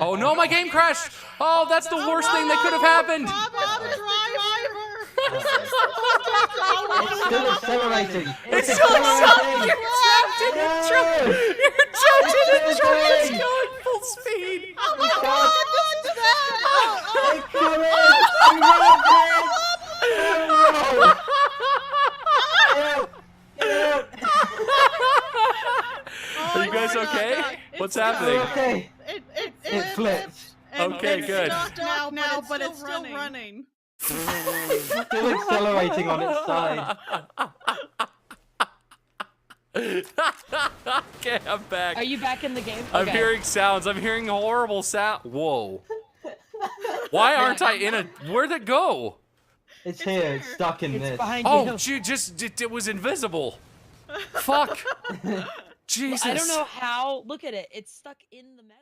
Oh no, my game crashed! Oh, that's the worst thing that could have happened! It's still accelerating. It's still accelerating! You're trapped in the truck! You're trapped in the truck! It's going full speed! Oh my god, this is bad! It's coming! Are you guys okay? What's happening? Okay. It flipped. Okay, good. It's stuck now, but it's still running. Still accelerating on its side. Okay, I'm back. Are you back in the game? I'm hearing sounds. I'm hearing horrible sound. Whoa. Why aren't I in a... Where'd it go? It's here. It's stuck in this. Behind Oh, you. it was invisible. Fuck. Jesus. I don't know how. Look at it. It's stuck in the metal.